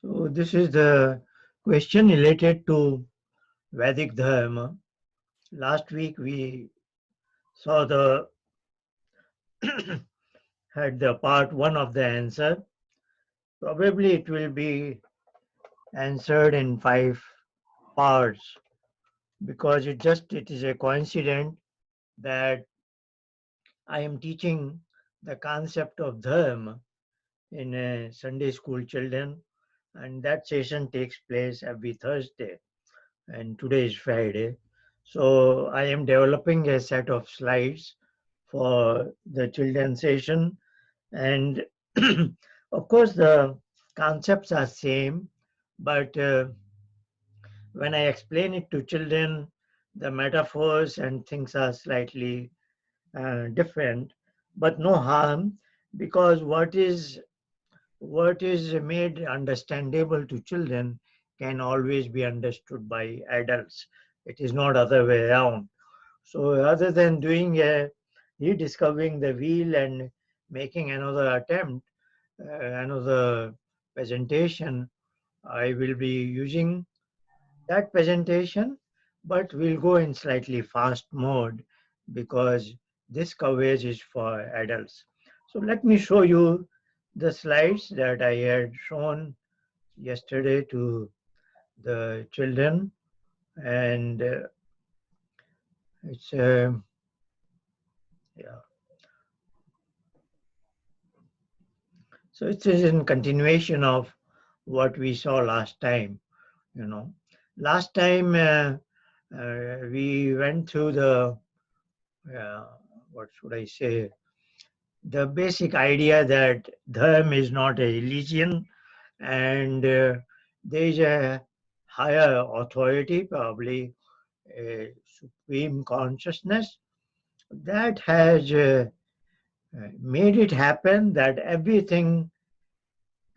So this is the question related to Vedic Dharma. Last week we saw had the part one of the answer. Probably it will be answered in 5 parts because it is a coincidence that I am teaching the concept of dharma in a Sunday school children, and that session takes place every Thursday, and today is Friday. So I am developing a set of slides for the children session, and of course the concepts are same, but when I explain it to children, the metaphors and things are slightly different, but no harm, because what is made understandable to children can always be understood by adults. It is not other way around. So rather than doing a rediscovering the wheel and making another attempt, another presentation, I will be using that presentation, but we'll go in slightly fast mode because this coverage is for adults. So let me show you the slides that I had shown yesterday to the children, and it's yeah. So it is in continuation of what we saw last time. You know, last time we went through the uh, what should I say, the basic idea that dharma is not a religion, and there is a higher authority, probably a supreme consciousness, that has made it happen that everything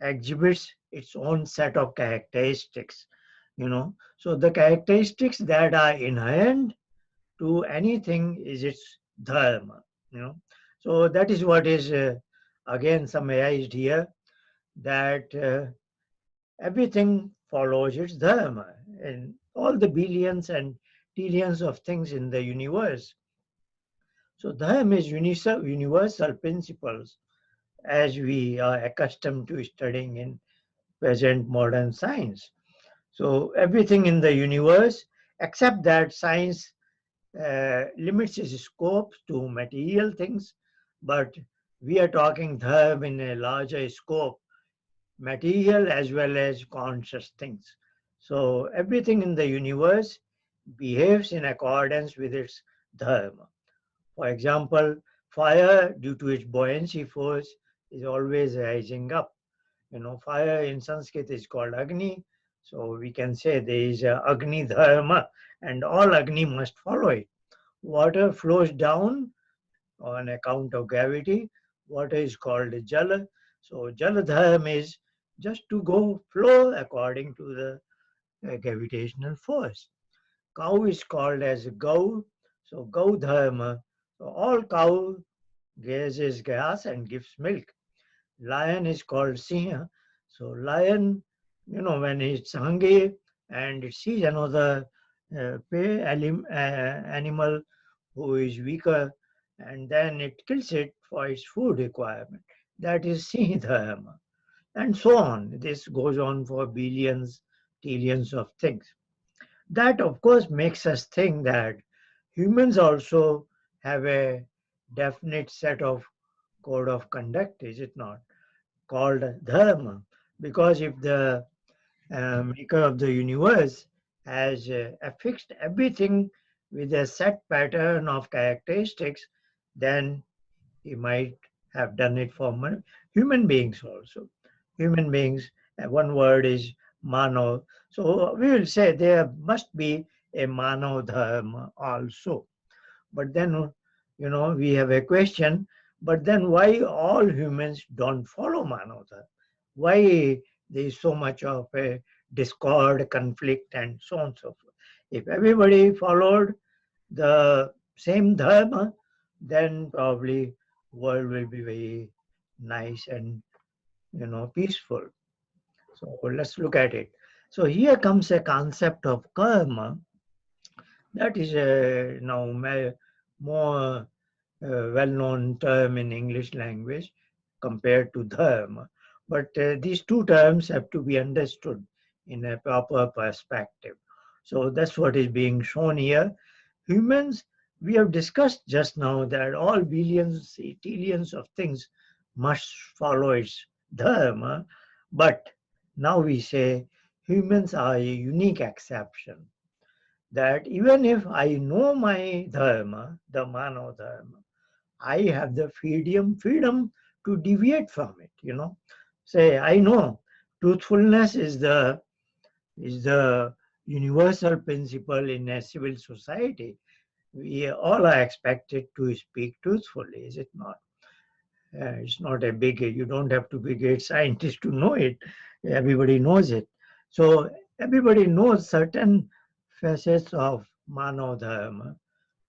exhibits its own set of characteristics. So the characteristics that are inherent to anything is its dharma. you know so that is what is again summarized here, that everything follows its dharma, and all the billions and trillions of things in the universe. So dharma is universal principles, as we are accustomed to studying in present modern science. So everything in the universe, except that science limits its scope to material things, but we are talking dharma in a larger scope, material as well as conscious things. So everything in the universe behaves in accordance with its dharma. For example, fire, due to its buoyancy force, is always rising up. Fire in Sanskrit is called Agni. So we can say there is a Agni Dharma, and all Agni must follow it. Water flows down on account of gravity. Water is called Jala. So Jala Dharma is just to go flow according to the gravitational force. Cow is called as Gau. So Gau Dharma. So all cow grazes grass and gives milk. Lion is called Siha. So lion, when it's hungry and it sees another animal who is weaker, and then it kills it for its food requirement. That is Siddha Dharma. And so on. This goes on for billions, trillions of things. That, of course, makes us think that humans also have a definite set of code of conduct, is it not? Called dharma. Because if the maker of the universe has affixed everything with a set pattern of characteristics, then he might have done it for human beings also. Human beings, one word is mano. So we will say there must be a mano dharma also. But then, we have a question, but then why all humans don't follow mano dharma? Why there is so much of a discord, conflict, and so on and so forth? If everybody followed the same dharma, then probably world will be very nice and peaceful. So let's look at it. So here comes a concept of karma that is now more well-known term in English language compared to dharma. But these two terms have to be understood in a proper perspective. So that's what is being shown here. Humans, we have discussed just now that all billions, trillions of things must follow its dharma, but now we say humans are a unique exception. That even if I know my dharma, the mano dharma, I have the freedom to deviate from it. Say I know truthfulness is the universal principle in a civil society. We all are expected to speak truthfully, is it not? It's not a big, you don't have to be a great scientist to know it. Everybody knows it. So everybody knows certain facets of mano dharma,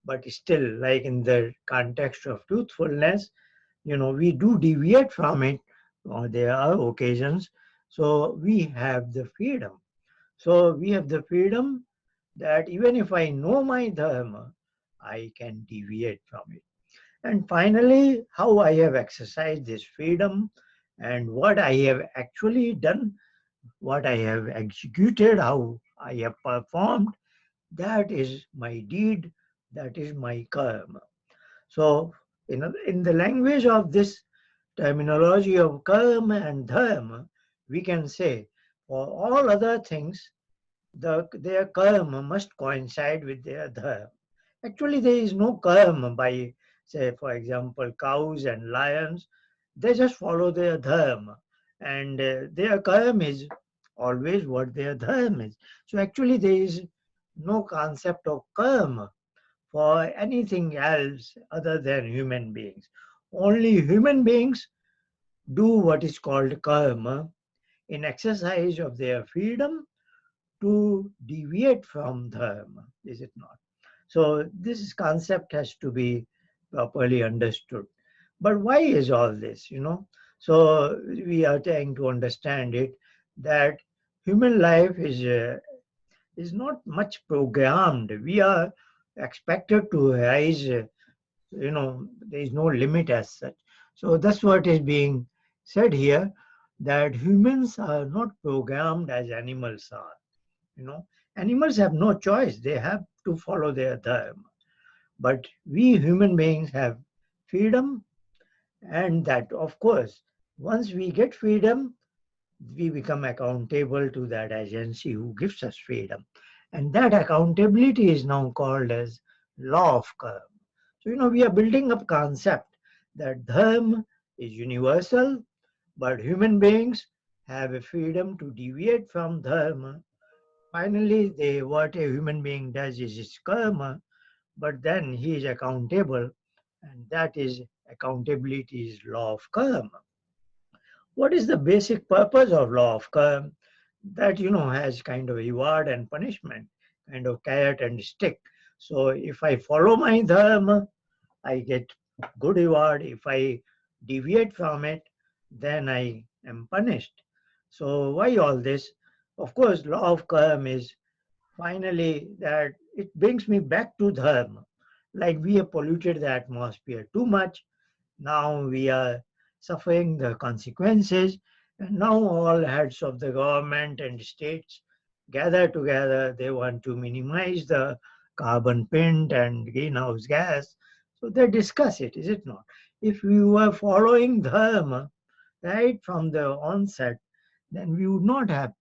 but still, like in the context of truthfulness, we do deviate from it. There are occasions. So we have the freedom. So we have the freedom that even if I know my dharma, I can deviate from it. And finally, how I have exercised this freedom and what I have actually done, what I have executed, how I have performed, that is my deed, that is my karma. So, in the language of this terminology of karma and dharma, we can say for all other things, their karma must coincide with their dharma. Actually, there is no karma by, say, for example, cows and lions. They just follow their dharma, and their karma is always what their dharma is. So, actually, there is no concept of karma for anything else other than human beings. Only human beings do what is called karma in exercise of their freedom to deviate from dharma, is it not? So this concept has to be properly understood. But why is all this, So we are trying to understand it that human life is not much programmed. We are expected to rise, there is no limit as such. So that's what is being said here, that humans are not programmed as animals are. You know, animals have no choice. They have to follow their dharma. But we human beings have freedom, and that, of course, once we get freedom, we become accountable to that agency who gives us freedom. And that accountability is now called as law of karma. So, we are building up concept that dharma is universal, but human beings have a freedom to deviate from dharma. Finally, what a human being does is his karma, but then he is accountable, and that is accountability is law of karma. What is the basic purpose of law of karma? That has kind of reward and punishment, kind of carrot and stick. So if I follow my dharma, I get good reward. If I deviate from it, then I am punished. So why all this? Of course, law of karma is finally that it brings me back to dharma. Like we have polluted the atmosphere too much, now we are suffering the consequences, and now all heads of the government and states gather together. They want to minimize the carbon print and greenhouse gas. So they discuss it, is it not? If we were following dharma right from the onset, then we would not have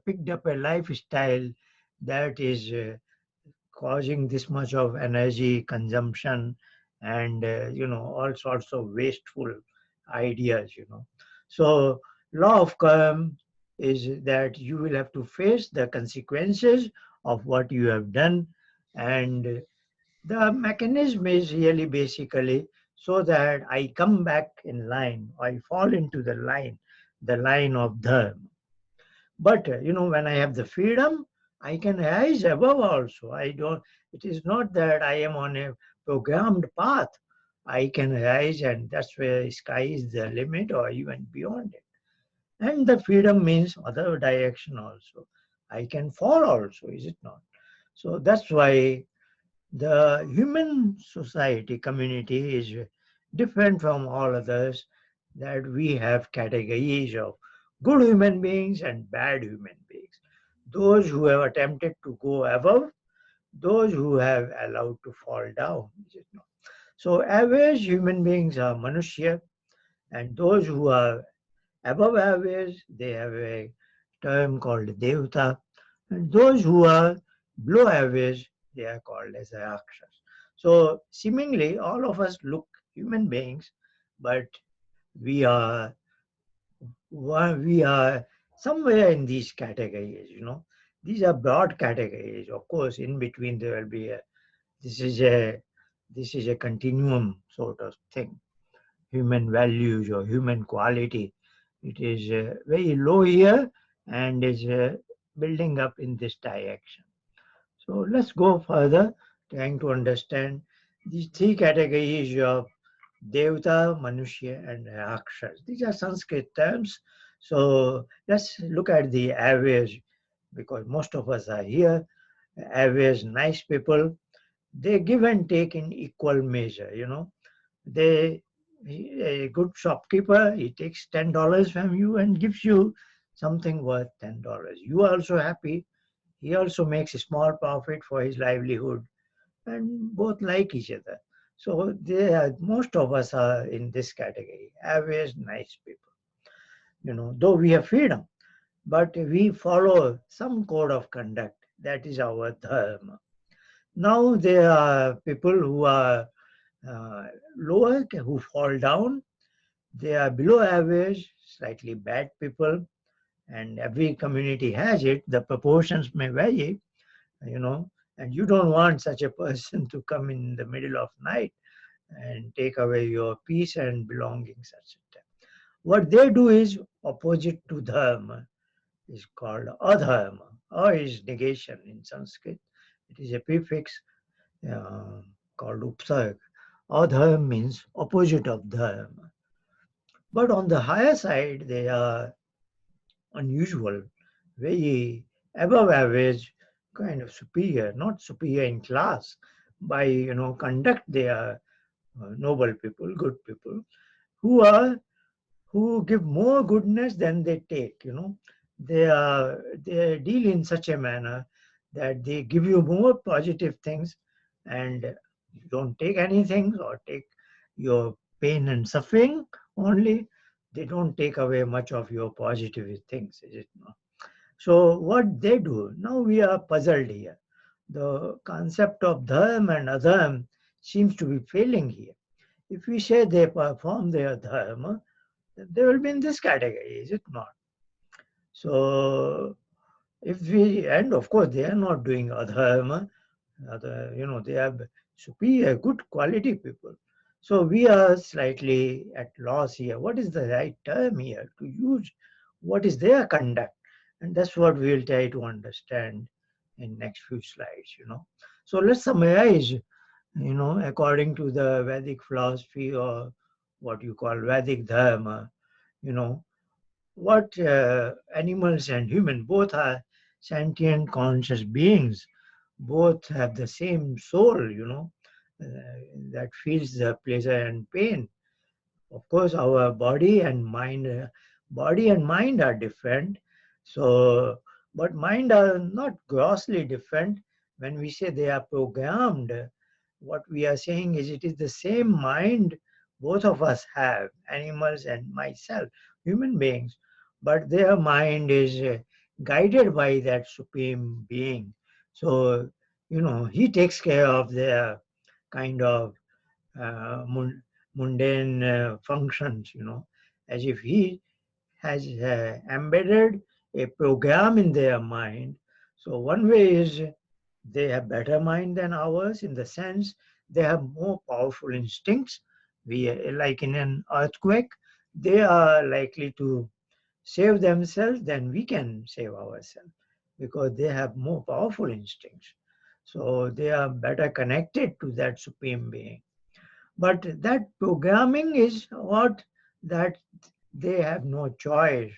picked up a lifestyle that is causing this much of energy consumption and all sorts of wasteful ideas. So law of karma is that you will have to face the consequences of what you have done, and the mechanism is really basically so that I come back in line, I fall into the line of dharma. But when I have the freedom, I can rise above also. I don't. It is not that I am on a programmed path. I can rise, and that's where sky is the limit, or even beyond it. And the freedom means other direction also. I can fall also, is it not? So that's why the human society community is different from all others, that we have categories of good human beings and bad human beings. Those who have attempted to go above, those who have allowed to fall down. Is it not? So average human beings are Manushya, and those who are above average, they have a term called Devata, and those who are below average, they are called as Rakshas. So seemingly all of us look human beings, but we are we are somewhere in these categories. These are broad categories. Of course, in between there will be a this is a this is a continuum sort of thing. Human values or human quality. It is very low here and is building up in this direction. So let's go further, trying to understand these three categories of Devata, Manushya, and Rakshas. These are Sanskrit terms. So let's look at the average, because most of us are here. Average, nice people. They give and take in equal measure. They A good shopkeeper, he takes $10 from you and gives you something worth $10. You are also happy. He also makes a small profit for his livelihood, and both like each other. So most of us are in this category, average nice people. Though we have freedom, but we follow some code of conduct. That is our dharma. Now there are people who are lower, who fall down. They are below average, slightly bad people, and every community has it. The proportions may vary, you know, and you don't want such a person to come in the middle of night and take away your peace and belongings, etc. What they do is opposite to dharma, is called A-Dharma. A is negation in Sanskrit. It is a prefix uh, called upsarg. A-Dharma means opposite of dharma. But on the higher side, they are unusual, very above average, kind of superior, not superior in class. By conduct, they are noble people, good people, who are who give more goodness than they take. They deal in such a manner that they give you more positive things, and you don't take anything, or take your pain and suffering only. They don't take away much of your positive things, is it not? So what they do, now we are puzzled here. The concept of dharma and adharma seems to be failing here. If we say they perform their dharma, they will be in this category, is it not? So if we, and of course they are not doing adharma, they are superior, good quality people. So we are slightly at loss here. What is the right term here to use? What is their conduct? And that's what we'll try to understand in next few slides. So let's summarize, according to the Vedic philosophy, or what you call Vedic Dharma, you know, what animals and human both are sentient conscious beings, both have the same soul, that feels the pleasure and pain. Of course, our body and mind are different. So, but mind are not grossly different. When we say they are programmed, what we are saying is it is the same mind both of us have, animals and myself, human beings, but their mind is guided by that supreme being. So, he takes care of their kind of mundane functions, as if he has embedded a program in their mind. So one way is they have better mind than ours, in the sense they have more powerful instincts. Like in an earthquake, they are likely to save themselves than we can save ourselves, because they have more powerful instincts. So they are better connected to that supreme being. But that programming is what, that they have no choice.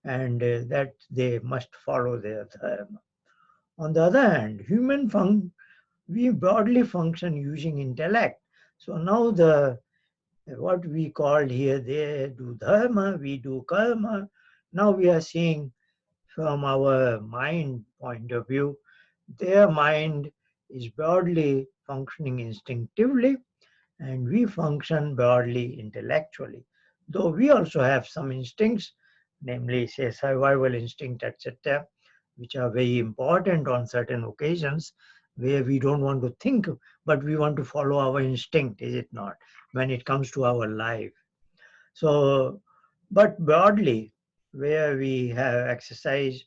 and that they must follow their dharma. On the other hand, we broadly function using intellect. So now what we called here, they do dharma, we do karma. Now we are seeing from our mind point of view, their mind is broadly functioning instinctively, and we function broadly intellectually. Though we also have some instincts, namely, say, survival instinct, etc., which are very important on certain occasions where we don't want to think, but we want to follow our instinct, is it not, when it comes to our life? So, but broadly, where we have exercised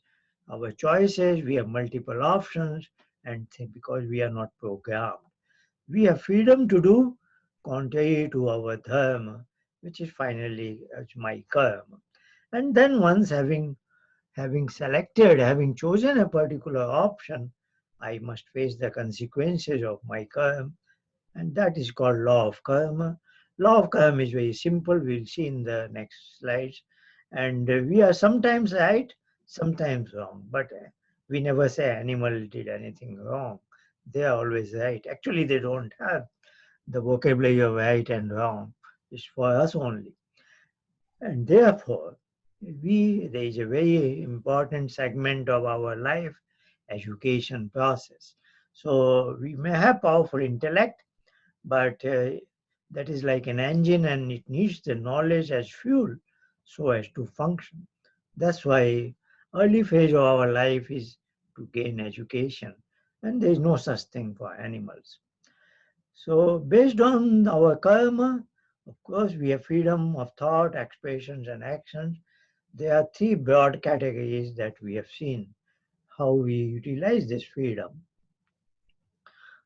our choices, we have multiple options, and because we are not programmed, we have freedom to do contrary to our dharma, which is finally my karma. And then once having chosen a particular option, I must face the consequences of my karma, and that is called law of karma. Law of karma is very simple. We'll see in the next slides. And we are sometimes right, sometimes wrong. But we never say animal did anything wrong. They are always right. Actually, they don't have the vocabulary of right and wrong. It's for us only. And therefore, there is a very important segment of our life, education process. So we may have powerful intellect, but that is like an engine and it needs the knowledge as fuel so as to function. That's why early phase of our life is to gain education, and there is no such thing for animals. So based on our karma, of course, we have freedom of thought, expressions, and actions. There are three broad categories that we have seen how we utilize this freedom.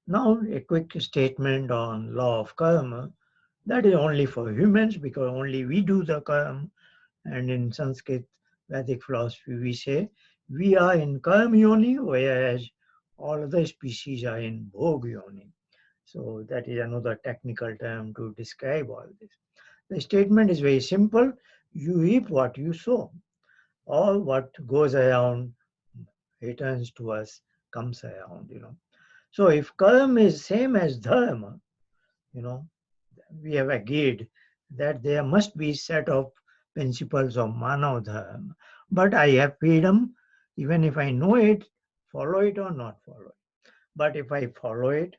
Now, a quick statement on law of karma. That is only for humans because only we do the karma. And in Sanskrit Vedic philosophy, we say we are in karma yoni, whereas all other species are in bhog yoni. So that is another technical term to describe all this. The statement is very simple. You reap what you sow. All what goes around returns to us, comes around. So if karma is same as dharma, you know, we have agreed that there must be set of principles of manav dharma. But I have freedom, even if I know it, follow it or not follow it. But if I follow it,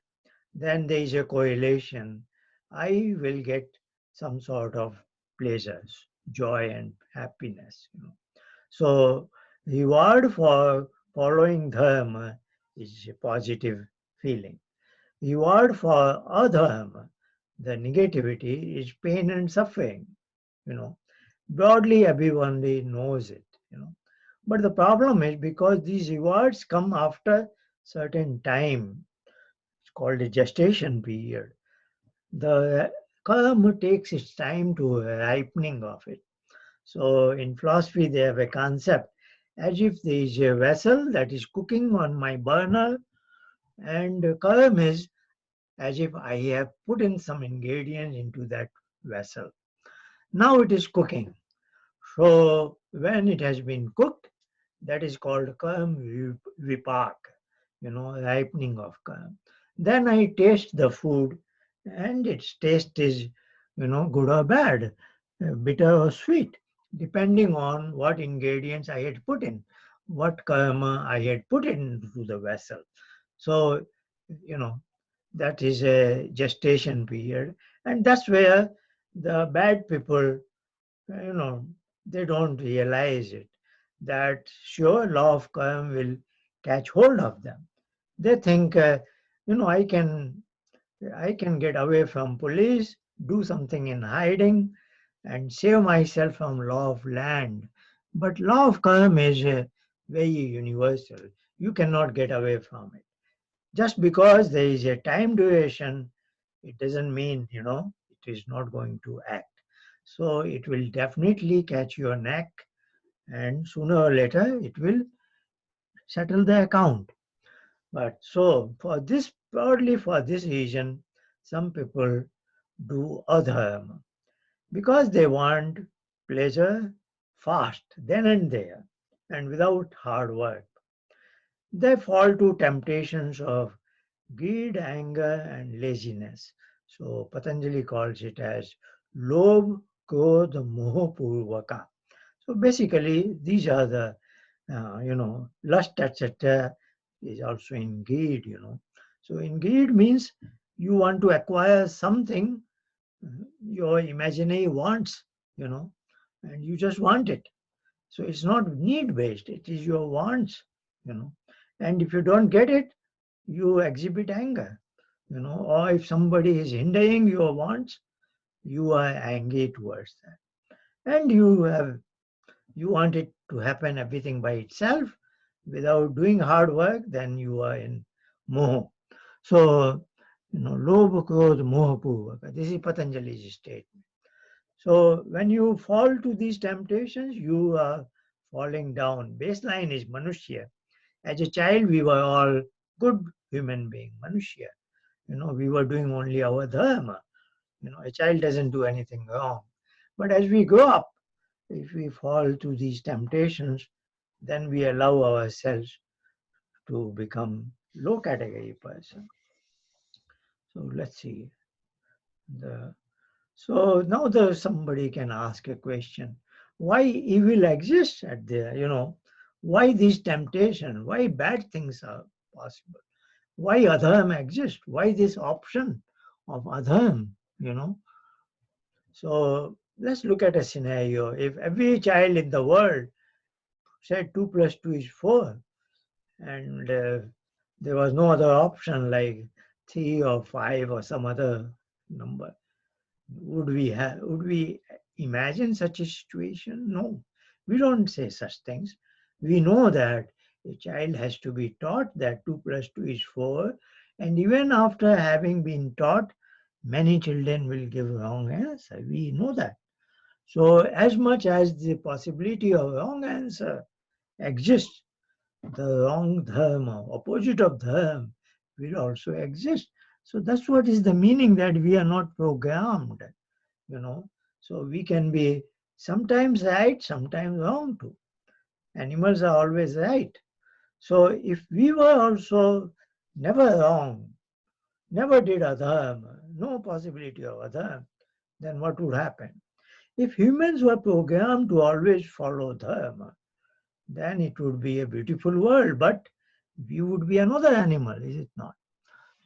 then there is a correlation. I will get some sort of pleasures, joy and happiness. So reward for following dharma is a positive feeling. Reward for adharma, the negativity, is pain and suffering. You know, broadly everyone knows it. But the problem is because these rewards come after certain time, it's called a gestation period. The karma takes its time to ripening of it. So in philosophy, they have a concept as if there is a vessel that is cooking on my burner, and karma is as if I have put in some ingredients into that vessel. Now it is cooking. So when it has been cooked, that is called karma vipak, ripening of karma. Then I taste the food, and its taste is, good or bad, bitter or sweet, depending on what ingredients I had put in, what karma I had put into the vessel. So, you know, that is a gestation period, and that's where the bad people, you know, they don't realize it. That sure law of karma will catch hold of them. They think, I can get away from police, do something in hiding, and save myself from law of land. But law of karma is very universal. You cannot get away from it. Just because there is a time duration, it doesn't mean, it is not going to act. So it will definitely catch your neck, and sooner or later it will settle the account. But so broadly for this reason, some people do adharma because they want pleasure, fast, then and there, and without hard work. They fall to temptations of greed, anger, and laziness. So Patanjali calls it as Lobh, Krodh, Moh Purvaka. So basically, these are the, lust, etc. is also in greed. So in greed means you want to acquire something your imaginary wants, you know, and you just want it. So it's not need based, it is your wants. And if you don't get it, you exhibit anger, or if somebody is hindering your wants, you are angry towards that. And you want it to happen everything by itself without doing hard work, then you are in moha. So, lobha, krodha, moha, purvaka. This is Patanjali's statement. So when you fall to these temptations, you are falling down. Baseline is Manushya. As a child, we were all good human being, Manushya. We were doing only our dharma. A child doesn't do anything wrong. But as we grow up, if we fall to these temptations, then we allow ourselves to become low category person. So let's see. The So now somebody can ask a question. Why evil exists at there? Why these temptation? Why bad things are possible? Why adharma exists? Why this option of adharma? You know. So let's look at a scenario. If every child in the world said 2 plus 2 is 4, and there was no other option like 3 or 5 or some other number, would we imagine such a situation? No, we don't say such things. We know that a child has to be taught that 2 plus 2 is 4, and even after having been taught, many children will give wrong answer. We know that. So as much as the possibility of wrong answer exists, the wrong dharma, opposite of dharma, will also exist. So that's what is the meaning, that we are not programmed, you know. So we can be sometimes right, sometimes wrong too. Animals are always right. So if we were also never wrong, never did adharma, no possibility of adharma, then what would happen? If humans were programmed to always follow dharma, then it would be a beautiful world, but we would be another animal, is it not?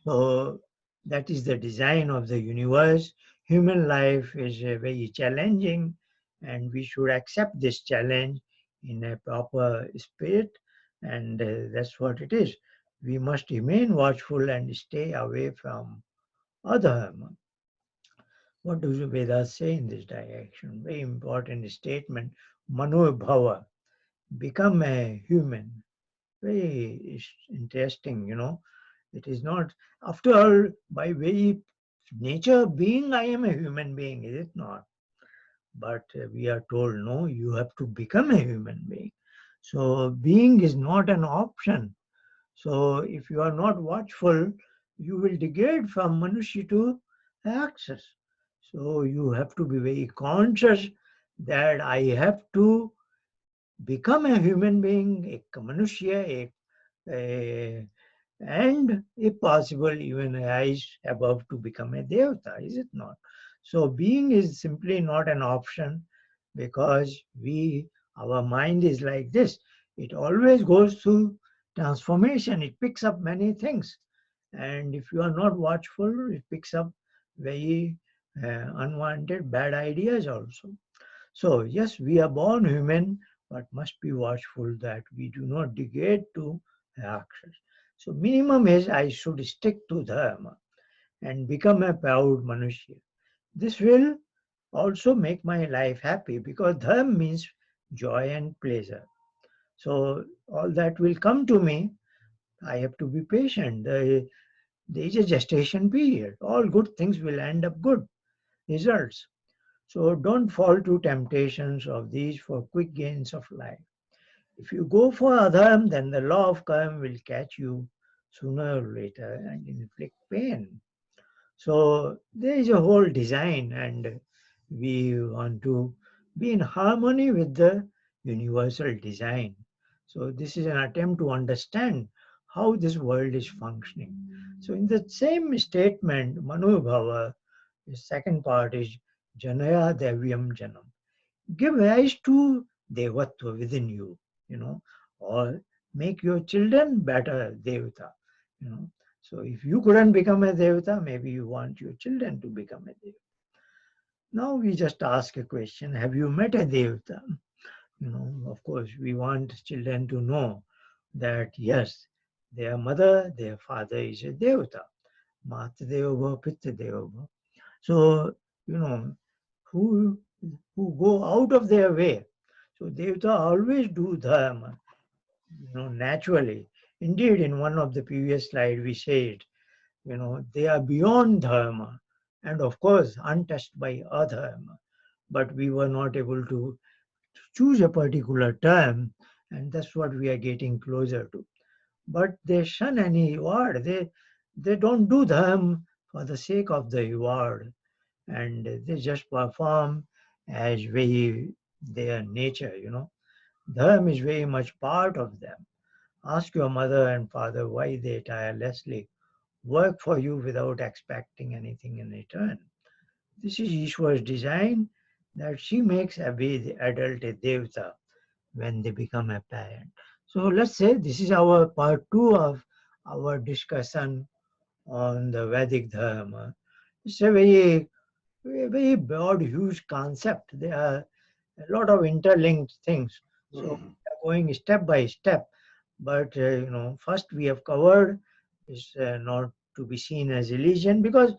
So that is the design of the universe. Human life is very challenging, and we should accept this challenge in a proper spirit, and that's what it is. We must remain watchful and stay away from adharma. What do the Vedas say in this direction? Very important statement. Manur-Bhava, become a human. Very interesting. It is not, after all, by very nature of being, I am a human being, is it not? But we are told, no, you have to become a human being. So being is not an option. So if you are not watchful, you will degrade from Manushya to access. So you have to be very conscious that I have to become a human being, a Manushya, a and if possible even rise above to become a Devata, is it not? So being is simply not an option, because our mind is like this. It always goes through transformation. It picks up many things. And if you are not watchful, it picks up very unwanted bad ideas also. So yes, we are born human, but must be watchful that we do not degrade to Rakshas. So minimum is I should stick to dharma and become a proud Manushya. This will also make my life happy, because dharma means joy and pleasure. So all that will come to me. I have to be patient. There is a gestation period. All good things will end up good results. So don't fall to temptations of these for quick gains of life. If you go for adharma, then the law of karma will catch you sooner or later and inflict pain. So there is a whole design, and we want to be in harmony with the universal design. So this is an attempt to understand how this world is functioning. So in the same statement, Manur-Bhava, the second part is Janaya Devyam Janam. Give rise to Devatva within you, you know, or make your children better Devata, you know. So if you couldn't become a Devata, maybe you want your children to become a Devata. Now we just ask a question, have you met a Devata? You know, of course, we want children to know that yes, their mother, their father is a Devata. Mata Devava, Pitta Devava. So, you know, who who go out of their way. So Devata always do dharma, you know, naturally. Indeed, in one of the previous slides, we said, you know, they are beyond dharma and of course untouched by adharma. But we were not able to choose a particular term, and that's what we are getting closer to. But they shun any reward. They don't do dharma for the sake of the reward, and they just perform as very their nature, you know. Dharma is very much part of them. Ask your mother and father why they tirelessly work for you without expecting anything in return. This is Ishwar's design that she makes every adult a devata when they become a parent. So let's say this is our part two of our discussion on the Vedic Dharma. It's a very broad, huge concept. There are a lot of interlinked things. So Mhm. we are going step by step. But you know, first we have covered is not to be seen as religion, because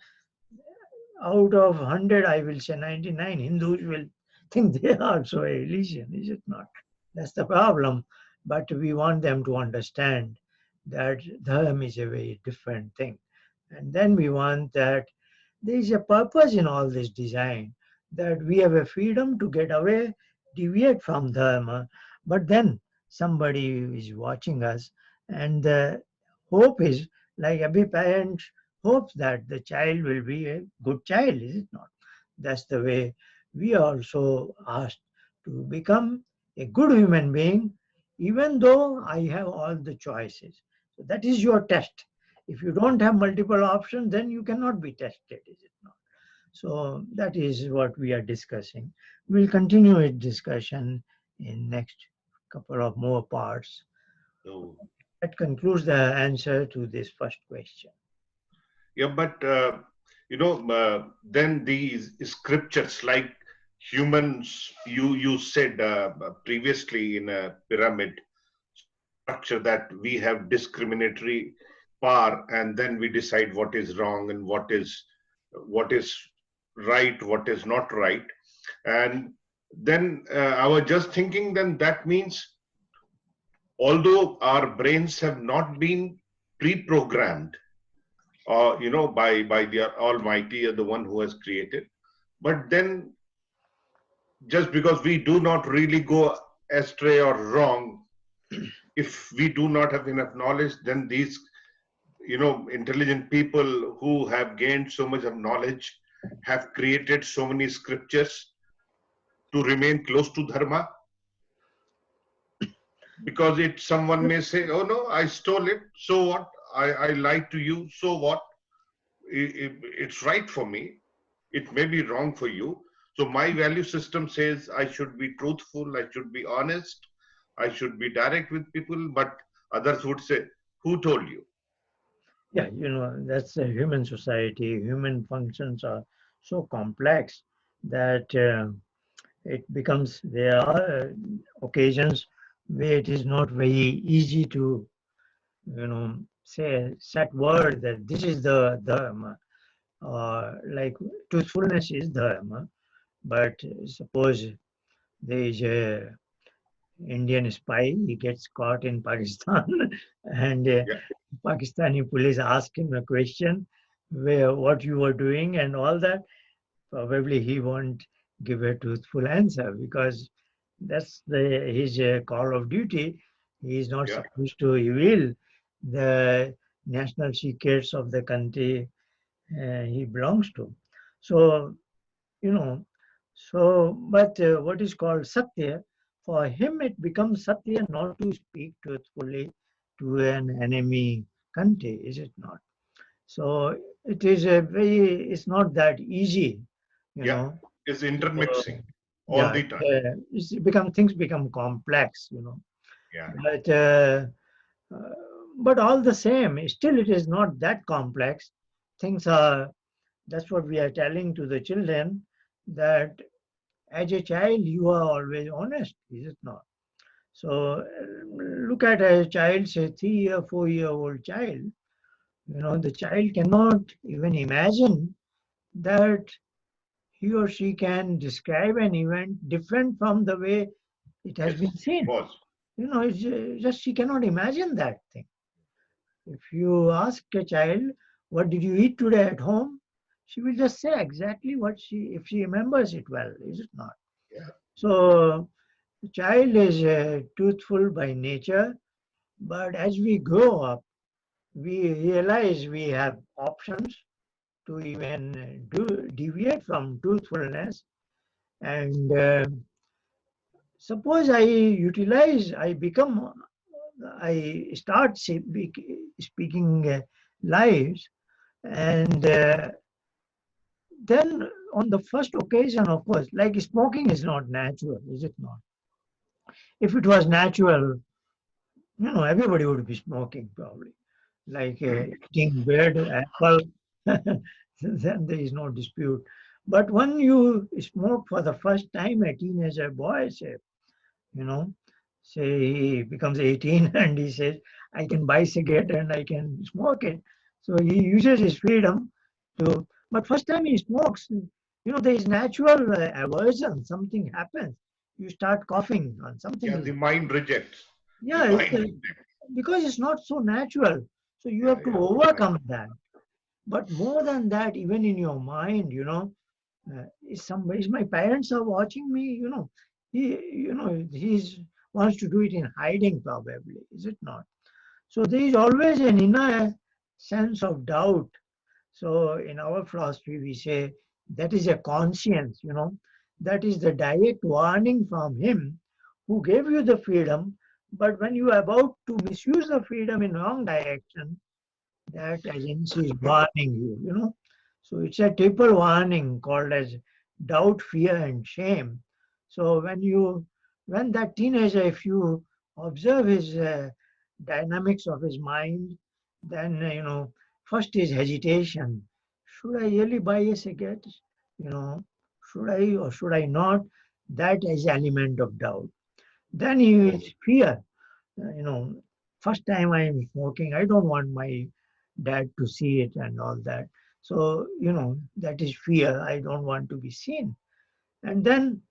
out of 100, I will say 99 Hindus will think they are also a religion, is it not? That's the problem. But we want them to understand that dharma is a very different thing. And then we want that there is a purpose in all this design, that we have a freedom to get away, deviate from dharma. But then somebody is watching us, and the hope is, like every parent hopes, that the child will be a good child, is it not? That's the way we are also asked to become a good human being, even though I have all the choices. So that is your test. If you don't have multiple options, then you cannot be tested, is it not? So that is what we are discussing. We'll continue a discussion in next couple of more parts. So, That concludes the answer to this first question. yeah, but then these scriptures like humans, you said previously in a pyramid structure that we have discriminatory power, and then we decide what is wrong and what is right, what is not right. And then I was just thinking, then that means although our brains have not been pre-programmed, by the Almighty, or the one who has created, but then just because we do not really go astray or wrong, if we do not have enough knowledge, then these intelligent people who have gained so much of knowledge have created so many scriptures to remain close to dharma, because it someone may say, oh no, I stole it, so what? I lied to you, so what? It's right for me, it may be wrong for you. So my value system says I should be truthful, I should be honest, I should be direct with people. But others would say, who told you? Yeah, you know, that's a human society. Human functions are so complex that it becomes, there are occasions where it is not very easy to, you know, say, set word that this is the dharma, like truthfulness is dharma. But suppose there is a Indian spy, he gets caught in Pakistan, and Yeah, Pakistani police ask him a question where what you were doing and all that. Probably he won't give a truthful answer, because that's his call of duty. He is not yeah. supposed to reveal the national secrets of the country he belongs to. So, you know, So, but what is called Satya, for him it becomes Satya not to speak truthfully to an enemy country, is it not? So it is a very, it's not that easy, you Yeah, know. it's So, intermixing all yeah, the time. things become complex, you know. Yeah, But uh, but all the same, still it is not that complex. Things are. That's what we are telling to the children, that as a child you are always honest, is it not? So look at a child, say 3 year, 4 year old child. You know, the child cannot even imagine that he or she can describe an event different from the way it has yes, been it seen. was. You know, it's just she cannot imagine that thing. If you ask a child, what did you eat today at home? She will just say exactly what if she remembers it well, is it not? Yeah, So, the child is truthful by nature, but as we grow up, we realize we have options to even deviate from truthfulness. And suppose I start speaking lies, and then on the first occasion, of course, like smoking is not natural, is it not? If it was natural, you know, everybody would be smoking probably, like eating bread, apple, then there is no dispute. But when you smoke for the first time, a teenager boy, say, you know, say he becomes 18 and he says, I can buy cigarette and I can smoke it. So he uses his freedom to, but first time he smokes, you know, there is natural aversion, something happens. You start coughing on something yeah. is, The mind rejects. The yeah, mind rejects. because it's not so natural. So you Yeah, have to yeah. Right. overcome that. But more than that, even in your mind, you know, is my parents are watching me, you know, he's wants to do it in hiding probably, is it not? So there is always an inner sense of doubt. So in our philosophy, we say that is a conscience, you know, that is the direct warning from him who gave you the freedom. But when you are about to misuse the freedom in wrong direction, that agency is warning you, you know. So it's a triple warning called as doubt, fear, and shame. So when that teenager, if you observe his dynamics of his mind, then first is hesitation. Should I really buy a cigarette? You know, should I or should I not? That is element of doubt. Then he is fear. You know, first time I am smoking, I don't want my dad to see it and all that. So, that is fear. I don't want to be seen. And then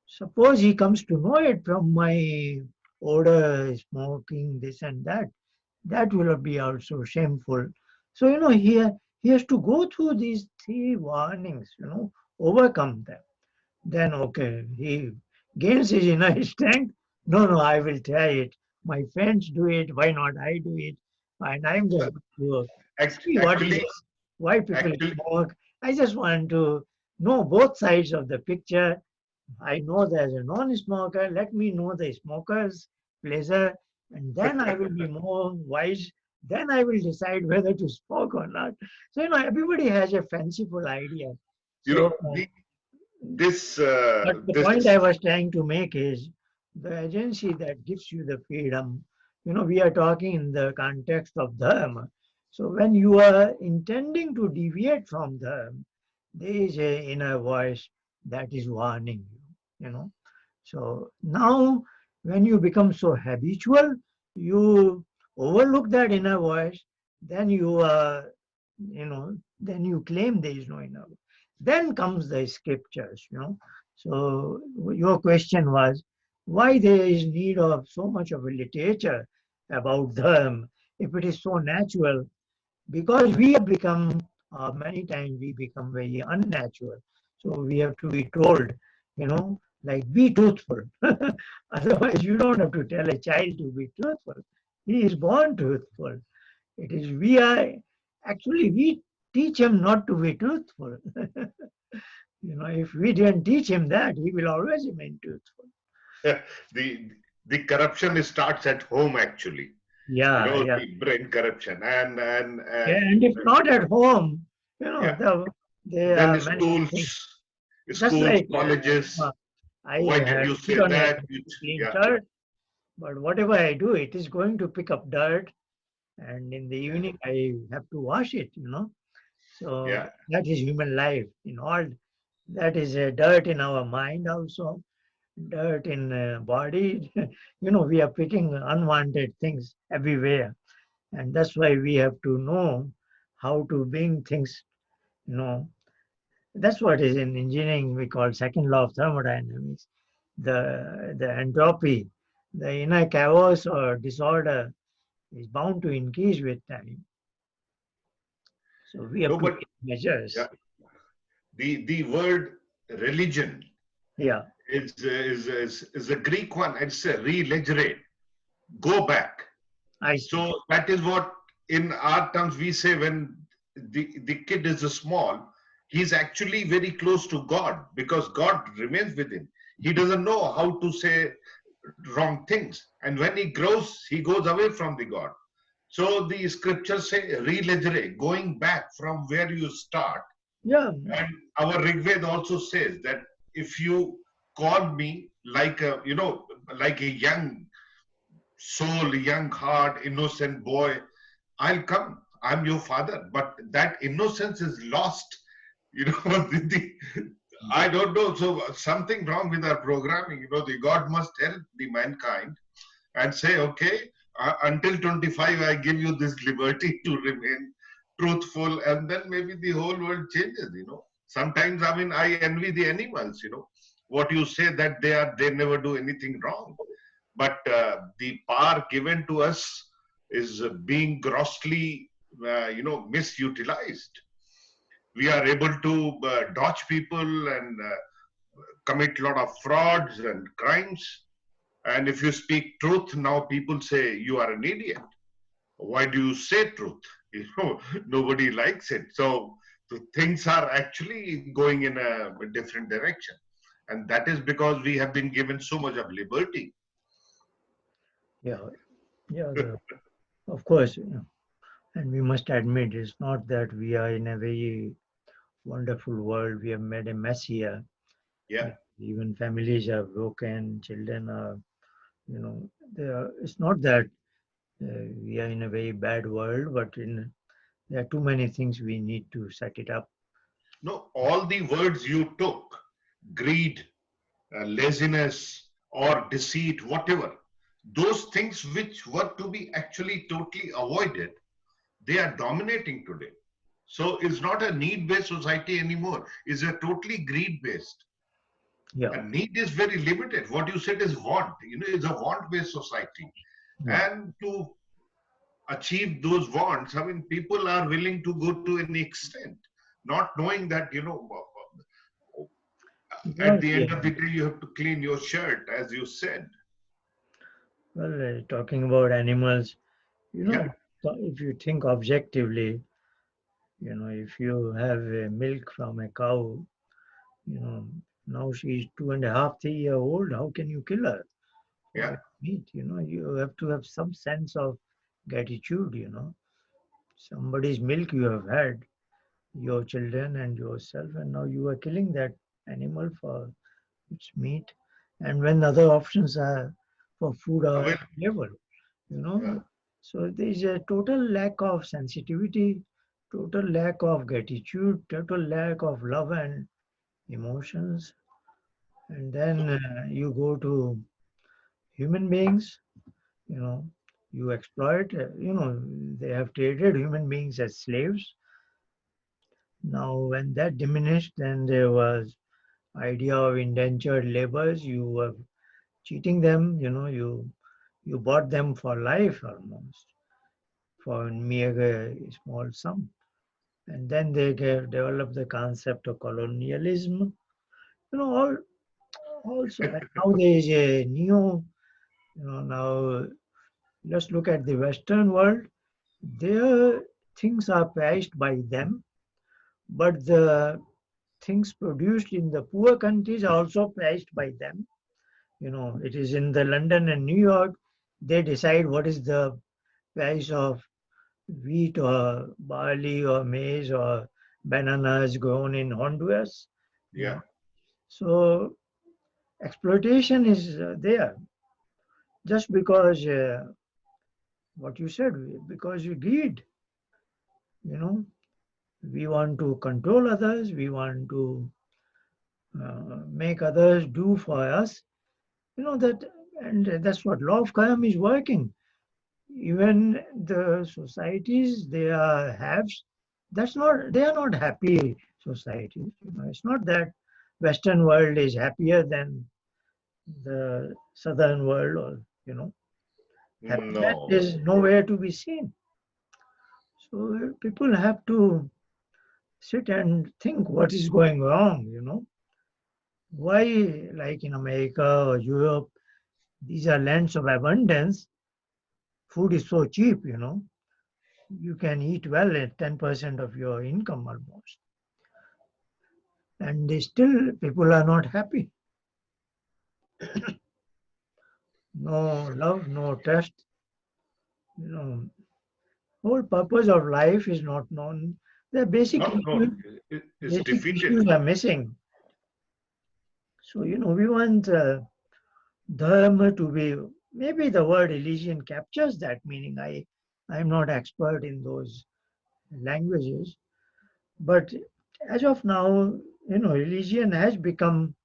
suppose he comes to know it from my odor, smoking, this and that. That will be also shameful. So, he has to go through these three warnings, overcome them. Then, okay, he gains his inner strength. No, no, I will try it. My friends do it. Why not I do it? And I'm just going to see what is Actually, why people actually, smoke. I just want to know both sides of the picture. I know there's a non-smoker. Let me know the smoker's pleasure, and then I will be more wise. Then I will decide whether to smoke or not. So everybody has a fanciful idea. you So know, this but the this point I was trying to make is the agency that gives you the freedom. We are talking in the context of dharma. So when you are intending to deviate from dharma, there is a inner voice that is warning you. So now when you become so habitual, you overlook that inner voice, then then you claim there is no inner voice. Then comes the scriptures. So your question was why there is need of so much of a literature about them if it is so natural, because we have become many times we become very unnatural. So we have to be told, like be truthful. Otherwise you don't have to tell a child to be truthful. He is born truthful. It is we teach him not to be truthful. If we didn't teach him that, he will always remain truthful. the the corruption starts at home actually. Yeah, yeah. The brain corruption Yeah, and if not at home, yeah. there Then are many things. Just schools, like colleges. I Why did had you put say on a that? clean Yeah, shirt, but whatever I do, it is going to pick up dirt, and in the yeah, evening I have to wash it. So yeah. that is human life. In all, that is dirt in our mind also, dirt in body. We are picking unwanted things everywhere, and that's why we have to know how to bring things. You know, that's what is in engineering we call second law of thermodynamics. The entropy, the inner chaos or disorder is bound to increase with time. So we have No, to but take measures. yeah, the word religion Yeah, is a Greek one. It's a relegere, go back. I see. So that is what in our terms we say when the kid is small, he's actually very close to God because God remains with him. He doesn't know how to say wrong things. And when he grows, he goes away from the God. So the scriptures say relegere, going back from where you start. Yeah, And our Rig Veda also says that if you call me like a young soul, young heart, innocent boy, I'll come. I'm your father. But that innocence is lost. I don't know. So something wrong with our programming. The God must help the mankind and say, okay, until 25, I give you this liberty to remain truthful, and then maybe the whole world changes. Sometimes, I mean, I envy the animals. What you say that they never do anything wrong, but the power given to us is being grossly, misutilized. We are able to dodge people and commit a lot of frauds and crimes. And if you speak truth, now people say you are an idiot. Why do you say truth? Nobody likes it. So things are actually going in a different direction. And that is because we have been given so much of liberty. yeah, yeah. Of course, and we must admit it's not that we are in a very wonderful world. We have made a mess here. Yeah. Even families are broken, children are, it's not that we are in a very bad world, but there are too many things we need to set it up. No, all the words you took, greed, laziness, or deceit, whatever, those things which were to be actually totally avoided, they are dominating today. So it's not a need-based society anymore. It's a totally greed-based. Yeah, And need is very limited. What you said is want. It's a want-based society. yeah. And to achieve those wants, I mean, people are willing to go to any extent, not knowing that, at Because, the yeah, end of the day, you have to clean your shirt, as you said. well, talking about animals, Yeah, if you think objectively, if you have milk from a cow, you know, now she's 2.5, 3 year old, how can you kill her yeah. for meat? You have to have some sense of gratitude, somebody's milk you have had, your children and yourself, and now you are killing that animal for its meat. And when other options are for food are Well, available, you yeah. know, so there is a total lack of sensitivity, total lack of gratitude, total lack of love and emotions. And then you go to human beings, you know, you exploit, they have traded human beings as slaves. Now, when that diminished, then there was idea of indentured laborers. You were cheating them, you bought them for life almost for mere small sum. And then they developed the concept of colonialism. All also. And now there is a new, now let's look at the Western world. Their things are prized by them, but the things produced in the poor countries are also priced by them. It is in the London and New York, they decide what is the price of wheat or barley or maize or bananas grown in Honduras. you Yeah. know so exploitation is there, just because what you said, because you greed. you know we want to control others, we want to make others do for us, that. And that's what law of karma is working. Even the societies, they are haves, they are not happy societies. It's not that Western world is happier than the Southern world, or happiness No. is nowhere to be seen. So people have to sit and think what is going wrong. Why, like in America or Europe, these are lands of abundance, food is so cheap. You can eat well at 10% of your income almost, and they still, people are not happy. No love, no trust. You know, whole purpose of life is not known. The Not known. It's basic defeated. issues are missing. So we want dharma to be. Maybe the word religion captures that meaning. I'm not expert in those languages, but as of now, religion has become,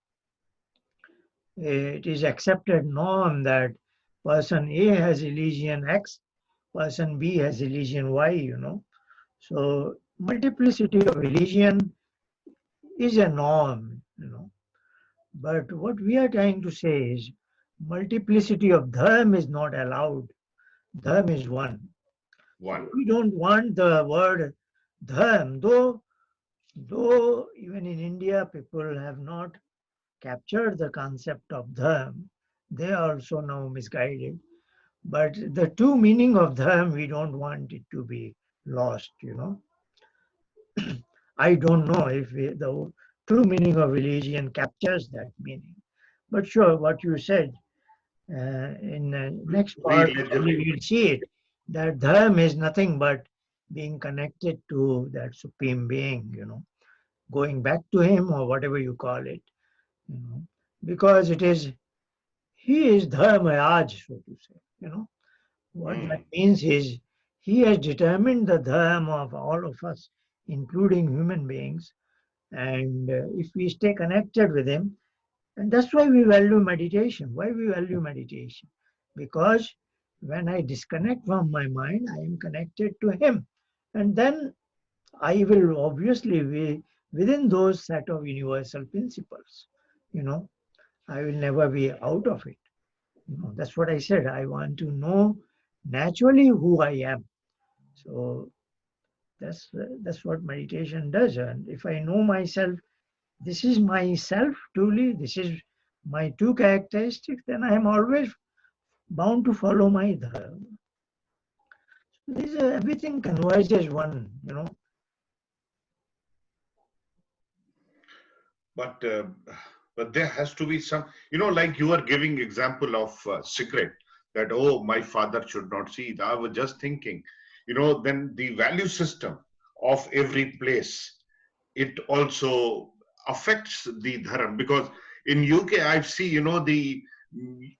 it is accepted norm that person A has religion X, person B has religion Y. So multiplicity of religion is a norm. But what we are trying to say is multiplicity of dharma is not allowed. Dharma is one. So One. we don't want the word dharma, though even in India people have not captured the concept of dharma. They are also now misguided. But the true meaning of dharma, we don't want it to be lost. I don't know if the true meaning of religion captures that meaning. But sure, what you said, in the next We part, probably legislate. we'll see it, that dharma is nothing but being connected to that supreme being, going back to him or whatever you call it, you know, because he is dharma-raj, so to say. What that Mm. means is he has determined the dharma of all of us, including human beings. And if we stay connected with him, and that's why we value meditation. Why we value meditation? Because when I disconnect from my mind, I am connected to him. And then I will obviously be within those set of universal principles. You know, I will never be out of it. That's what I said. I want to know naturally who I am. So that's what meditation does. And if I know myself, this is myself truly, this is my two characteristics, then I am always bound to follow my dharma. Everything converges one. But there has to be some, like you are giving example of cigarette, that, oh, my father should not see it. I was just thinking, then the value system of every place, it also affects the dharam, because in UK I've seen, the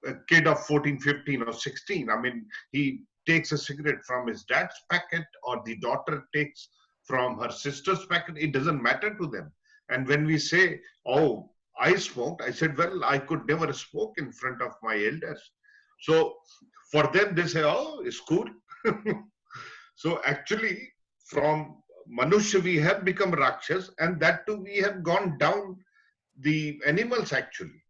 a kid of 14, 15 or 16, I mean, he takes a cigarette from his dad's packet, or the daughter takes from her sister's packet. It doesn't matter to them. And when we say, oh, I smoked, I said, well, I could never smoke in front of my elders. So for them, they say, oh, it's cool. So actually, from Manushya, we have become Rakshas, and that too, we have gone down the animals actually.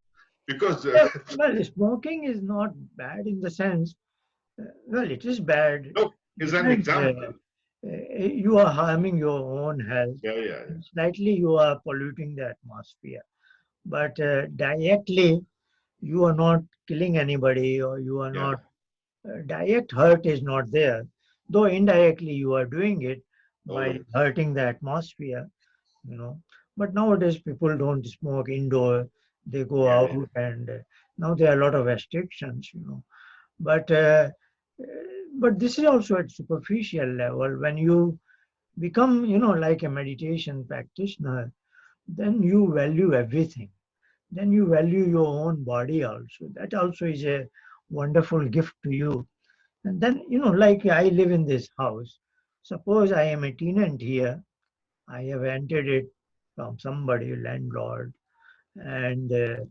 Because, Well, smoking is not bad in the sense, well, it is bad. no, is an Depends. example. You are harming your own health. Yeah, yeah, yeah. Slightly, you are polluting the atmosphere. But directly, you are not killing anybody, or you are Yeah. not, direct hurt is not there. Though indirectly, you are doing it by Oh, hurting the atmosphere. You know, But nowadays people don't smoke indoor. They go Yeah, out, yeah. and now there are a lot of restrictions, But uh, but this is also at superficial level. When you become, like a meditation practitioner, then you value everything. Then you value your own body also. That also is a wonderful gift to you. And then, like I live in this house. Suppose I am a tenant here. I have entered it from somebody, landlord, and there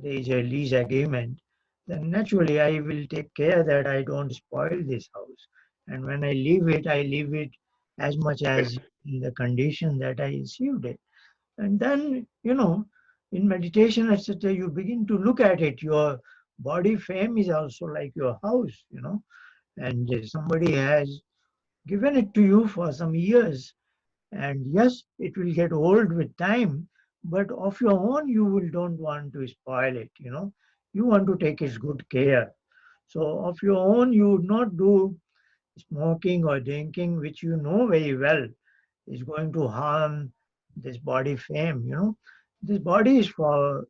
is a lease agreement. Then naturally I will take care that I don't spoil this house. And when I leave it as much as in the condition that I received it. And then, in meditation, etc., you begin to look at it. Your body frame is also like your house, and somebody has given it to you for some years. And yes, it will get old with time, but of your own, you will don't want to spoil it, You want to take its good care. So of your own, you would not do smoking or drinking, which you know very well is going to harm this body frame, This body is for,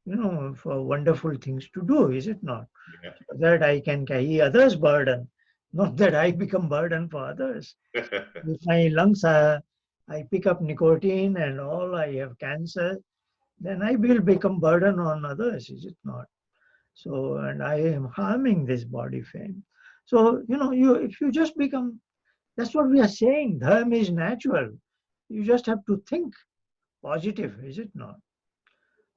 for wonderful things to do, is it not? Yeah. So that I can carry others' burden, not that I become burden for others. If my lungs are, I pick up nicotine and all, I have cancer, then I will become burden on others, is it not? So, and I am harming this body frame. So, if you just become, that's what we are saying. Dharma is natural. You just have to think positive, is it not?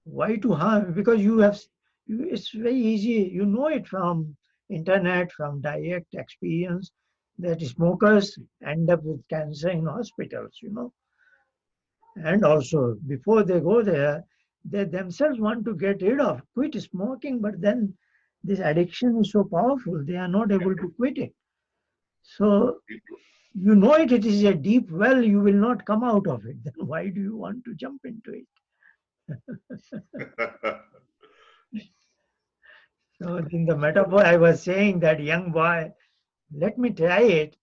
Why to harm? Because it's very easy. You know it from internet, from direct experience, that smokers end up with cancer in hospitals, And also, before they go there, they themselves want to get rid of, quit smoking, but then this addiction is so powerful, they are not able to quit it. So, you know it is a deep well, you will not come out of it. Then why do you want to jump into it? So, in the metaphor, I was saying that young boy, let me try it.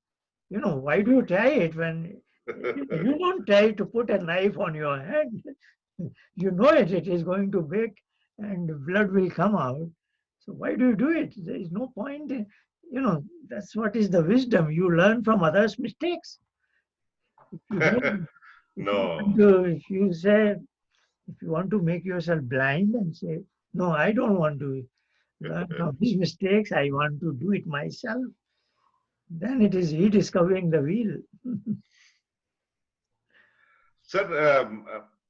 Why do you try it when you don't try to put a knife on your hand? You know it is going to break and blood will come out. So why do you do it? There is no point. That's what is the wisdom. You learn from others' mistakes. If you don't, No. if you say, if you want to make yourself blind and say, no, I don't want to learn from his mistakes, I want to do it myself, then it is rediscovering the wheel. Sir,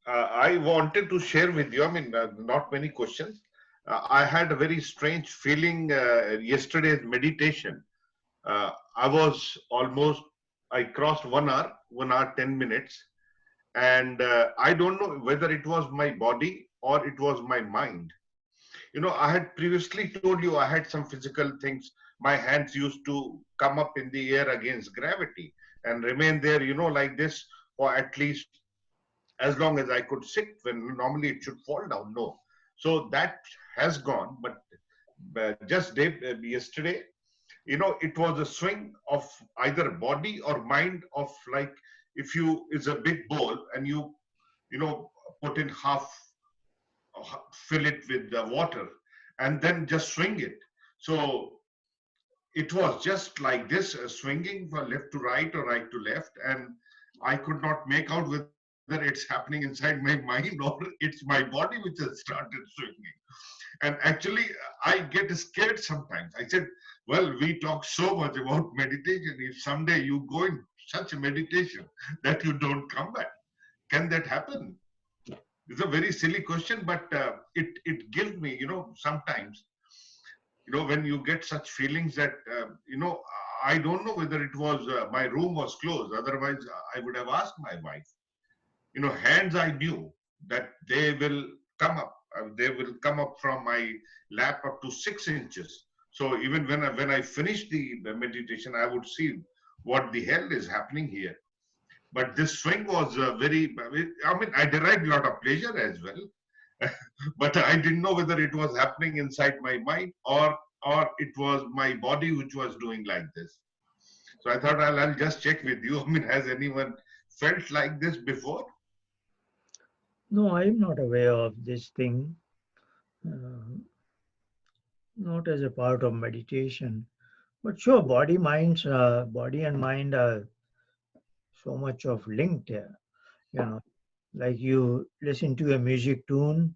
I wanted to share with you, I mean, not many questions. I had a very strange feeling yesterday's meditation. I was almost, I crossed 1 hour, 10 minutes, and I don't know whether it was my body or it was my mind. I had previously told you I had some physical things. My hands used to come up in the air against gravity and remain there, like this for at least as long as I could sit when normally it should fall down. No. So that has gone. But yesterday, it was a swing of either body or mind of like if you is a big bowl and you put in half, fill it with the water and then just swing it. So it was just like this, swinging from left to right or right to left, and I could not make out whether it's happening inside my mind or it's my body which has started swinging. And actually, I get scared sometimes. I said, well, we talk so much about meditation. If someday you go in such a meditation that you don't come back, can that happen? It's a very silly question, but it gives me, sometimes, when you get such feelings that, I don't know whether it was my room was closed. Otherwise, I would have asked my wife. Hands I knew that they will come up. They will come up from my lap up to 6 inches. So even when I finish the meditation, I would see what the hell is happening here. But this swing was very. I mean, I derived a lot of pleasure as well, but I didn't know whether it was happening inside my mind or it was my body which was doing like this. So I thought I'll just check with you. I mean, has anyone felt like this before? No, I'm not aware of this thing, uh, not as a part of meditation. But sure, body and mind are so much of linked here. You know, like you listen to a music tune.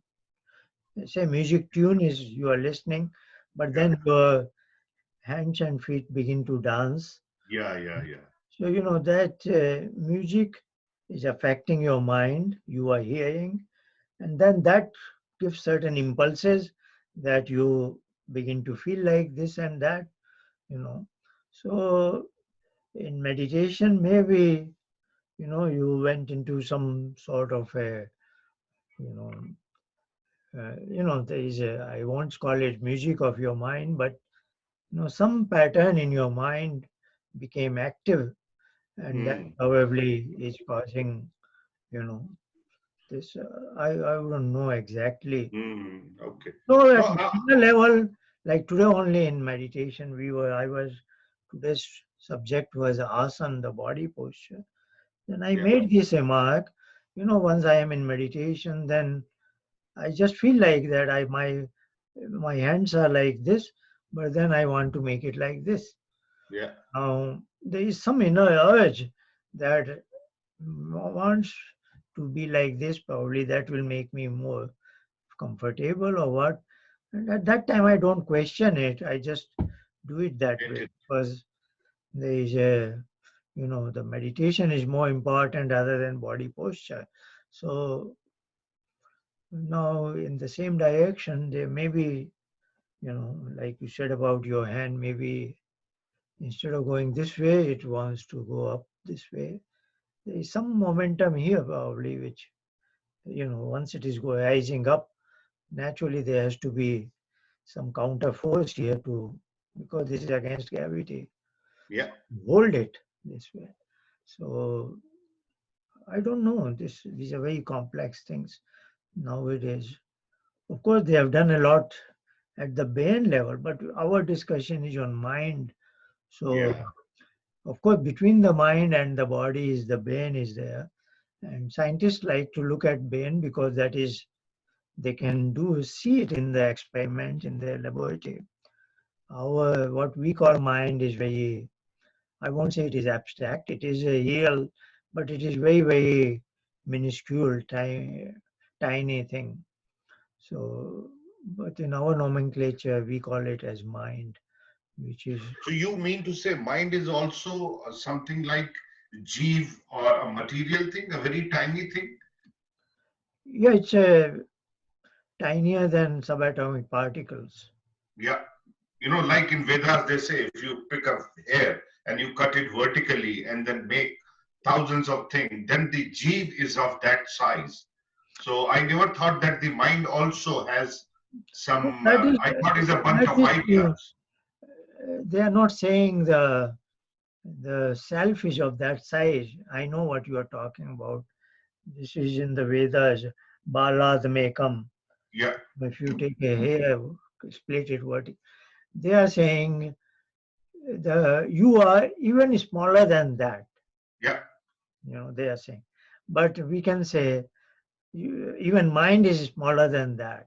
Say music tune is you are listening, but Yeah, then your hands and feet begin to dance. yeah, yeah, yeah. So you know that music is affecting your mind. You are hearing, and then that gives certain impulses that you begin to feel like this and that. You know, so in meditation, maybe you went into some sort of a you know there is a, I won't call it music of your mind, but some pattern in your mind became active, and that Hmm. probably is causing you know this. I wouldn't know exactly. Hmm. Okay. So No, at minor level, like today only in meditation, today's subject was asana, the body posture. Then I yeah, made this remark, once I am in meditation, then I just feel like that my hands are like this, but then I want to make it like this. yeah. Now there is some inner urge that wants to be like this. Probably that will make me more comfortable or what. And at that time, I don't question it. I just do it that Get way it. because there is the meditation is more important other than body posture. So now, in the same direction, there may be, like you said about your hand, maybe instead of going this way, it wants to go up this way. There is some momentum here, probably, which, once it is rising up, naturally there has to be some counter force here to, because this is against gravity, Yeah. hold it this way. So I don't know. These are very complex things nowadays. Of course, they have done a lot at the brain level, but our discussion is on mind. So, Yeah. of course, between the mind and the body is the brain is there. And scientists like to look at brain because that is, they can see it in the experiment in the laboratory. What we call mind is very, I won't say it is abstract, it is a real, but it is very, very minuscule, tiny thing. So, but in our nomenclature, we call it as mind, which is, So you mean to say mind is also something like jeev or a material thing, a very tiny thing? yeah, it's tinier than subatomic particles. Yeah. Like in Vedas, they say if you pick up hair and you cut it vertically and then make thousands of things, then the jeev is of that size. So I never thought that the mind also has some, That is, I thought it's a bunch that of is, ideas. they are not saying the self is of that size. I know what you are talking about. This is in the Vedas, balad mekam. Yeah, If you take a hair, split it vertically. They are saying you are even smaller than that. yeah. They are saying, but we can say even mind is smaller than that.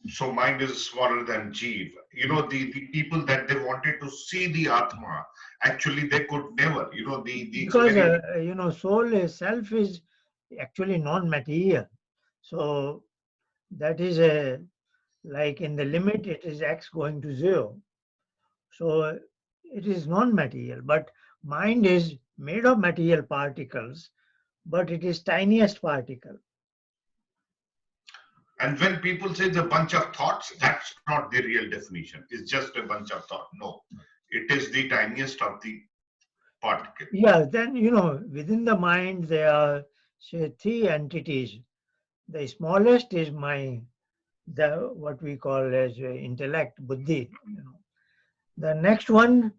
So mind is smaller than jeev. The people that they wanted to see the Atma, actually they could never. It's Because very, soul is self is actually non-material. So that is a, like in the limit it is x going to 0. So it is non-material, but mind is made of material particles, but it is tiniest particle. and when people say the bunch of thoughts, that's not the real definition. It's just a bunch of thought. No, it is the tiniest of the particle. Yeah, then within the mind there are say three entities. The smallest is the what we call as intellect, buddhi. The next one,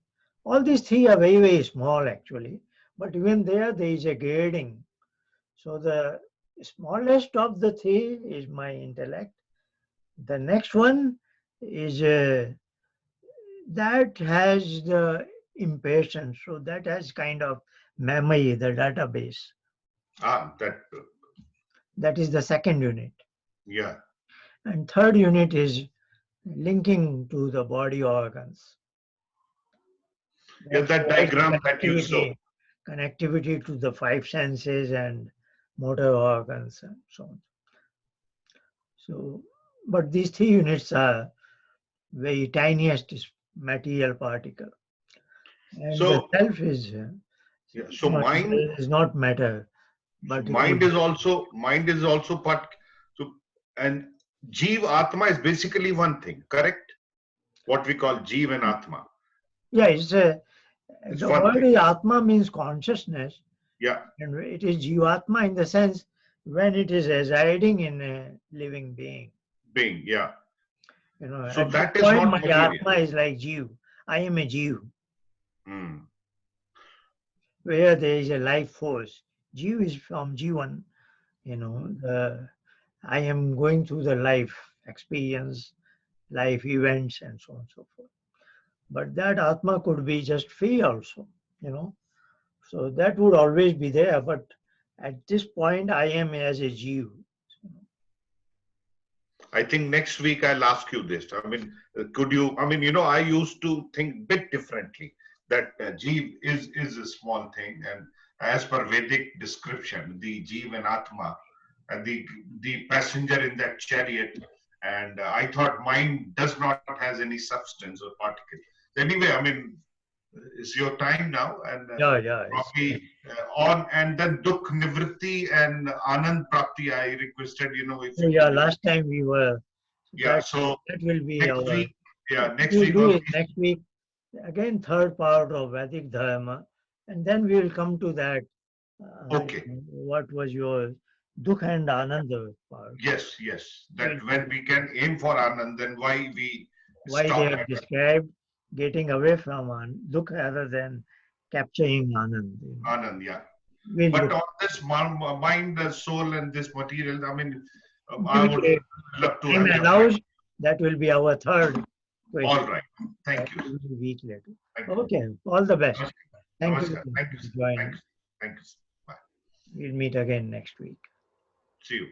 all these three are very, very small actually, but even there is a grading. So the smallest of the three is my intellect. The next one is that has the impatience, so that has kind of memory, the database. Ah, that. That is the second unit. Yeah. And third unit is linking to the body organs. Yeah, That that provides diagram that you saw. connectivity to the five senses and motor organs and so on. So, but these three units are very tiniest material particle, and the So self is yeah, so not matter, but it mind would. is also part. So and Jeev Atma is basically one thing, correct? What we call Jeev and Atma. Yeah, it's It's the one word thing. is Atma means consciousness, Yeah, and it is Jivatma in the sense when it is residing in a living being. being, yeah. So At that that is point, not my material. Atma is like Jiv. I am a Jiv, Hmm. where there is a life force. Jiv is from Jivan, I am going through the life experience, life events, and so on and so forth. But that Atma could be just free also, you know. So that would always be there. But at this point, I am as a Jiv. I think next week I'll ask you this. I mean, could you? I mean, I used to think bit differently that Jeev is a small thing, and as per Vedic description, the Jeev and Atma, and the passenger in that chariot, and I thought mind does not has any substance or particle. Anyway, I mean, it's your time now, and Yeah, yeah. probably on and then Dukh Nivritti and Anand Prapti. I requested, if So you yeah, could. last time we were Yeah. that So that will be next our. week, yeah, What next we'll week do on is next week again third part of Vedic Dharma, and then we will come to that. okay. What was your Dukh and Ananda part? Yes, yes. We'll That come when to we can aim for Anand, then why we why they stop have at that. described getting away from Dukh rather than capturing Anand. Anand, yeah. We'll But look. on this mind, soul, and this material, I mean, I would If love to time have your allows, that will be our third all question. right. Thank you. A week later. Thank you. Okay, all the best. Namaskar. Thank you Namaskar. Thank you. for Thank joining. you. Thank you. Bye. We'll meet again next week. See you.